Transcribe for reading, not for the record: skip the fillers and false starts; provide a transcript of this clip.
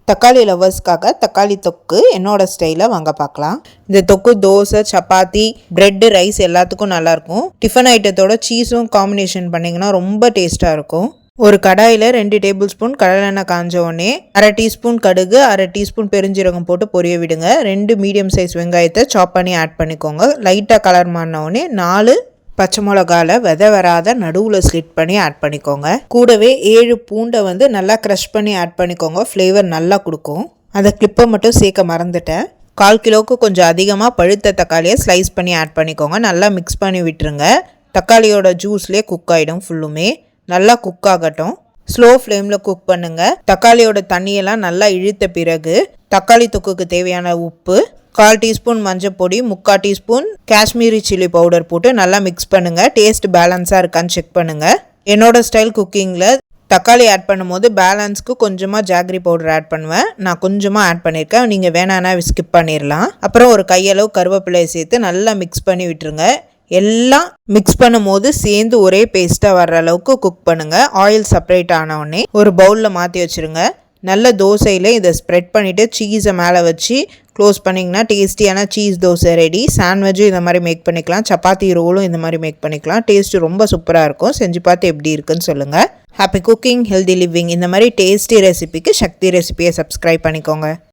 தக்காளி லவர்ஸ்க்காக தக்காளி தொக்கு என்னோட ஸ்டைலில் வாங்க பார்க்கலாம். இந்த தொக்கு தோசை, சப்பாத்தி, பிரெட்டு, ரைஸ் எல்லாத்துக்கும் நல்லாயிருக்கும். டிஃபன் ஐட்டத்தோட சீஸும் காம்பினேஷன் பண்ணிங்கன்னா ரொம்ப டேஸ்ட்டாக இருக்கும். ஒரு கடாயில் 2 டேபிள் ஸ்பூன் கடலெண்ணெய் காஞ்ச உடனே 1/2 டீஸ்பூன் கடுகு, 1/2 டீஸ்பூன் பெருஞ்சீரகம் போட்டு பொரிய விடுங்க. 2 மீடியம் சைஸ் வெங்காயத்தை சாப் பண்ணி ஆட் பண்ணிக்கோங்க. லைட்டாக கலர் மாறின உடனே 4 பச்சை மிளகால விதை வராத நடுவில் ஸ்லிட் பண்ணி ஆட் பண்ணிக்கோங்க. கூடவே 7 பூண்டை நல்லா க்ரஷ் பண்ணி ஆட் பண்ணிக்கோங்க. ஃப்ளேவர் நல்லா கொடுக்கும். அதை கிளிப்பை மட்டும் சேர்க்க மறந்துட்டேன். 1/4 கிலோவுக்கு கொஞ்சம் அதிகமாக பழுத்த தக்காளியை ஸ்லைஸ் பண்ணி ஆட் பண்ணிக்கோங்க. நல்லா மிக்ஸ் பண்ணி விட்டுருங்க. தக்காளியோட ஜூஸ்லேயே குக் ஆகிடும். ஃபுல்லுமே நல்லா குக் ஆகட்டும். ஸ்லோ ஃப்ளேமில் குக் பண்ணுங்கள். தக்காளியோட தண்ணியெல்லாம் நல்லா இழுத்த பிறகு தக்காளி தொக்குக்கு தேவையான உப்பு, 1/4 டீஸ்பூன் மஞ்சள் பொடி, 3/4 டீஸ்பூன் காஷ்மீரி சில்லி பவுடர் போட்டு நல்லா மிக்ஸ் பண்ணுங்கள். டேஸ்ட் பேலன்ஸாக இருக்கான்னு செக் பண்ணுங்கள். என்னோட ஸ்டைல் குக்கிங்கில் தக்காளி ஆட் பண்ணும்போது பேலன்ஸ்க்கு கொஞ்சமாக ஜாகரி பவுடர் ஆட் பண்ணுவேன். நான் கொஞ்சமாக ஆட் பண்ணியிருக்கேன். நீங்கள் வேணான்னா ஸ்கிப் பண்ணிடலாம். அப்புறம் ஒரு கையளவு கருவேப்பிலையை சேர்த்து நல்லா மிக்ஸ் பண்ணி விட்டுருங்க. எல்லாம் மிக்ஸ் பண்ணும் போது சேர்ந்து ஒரே பேஸ்ட்டாக வர்ற அளவுக்கு குக் பண்ணுங்கள். ஆயில் செப்பரேட் ஆனவுடனே ஒரு பவுலில் மாற்றி வச்சுருங்க. நல்ல தோசையில் இதை ஸ்ப்ரெட் பண்ணிவிட்டு சீஸை மேலே வச்சு க்ளோஸ் பண்ணிங்கன்னா டேஸ்டியான சீஸ் தோசை ரெடி. சாண்ட்விட்சும் இந்த மாதிரி மேக் பண்ணிக்கலாம். சப்பாத்தி ரோலும் இந்த மாதிரி மேக் பண்ணிக்கலாம். டேஸ்ட்டு ரொம்ப சூப்பராக இருக்கும். செஞ்சு பார்த்து எப்படி இருக்குன்னு சொல்லுங்கள். Happy cooking, healthy living. இந்த மாதிரி டேஸ்டி ரெசிபிக்கு சக்தி ரெசிபியை சப்ஸ்கிரைப் பண்ணிக்கோங்க.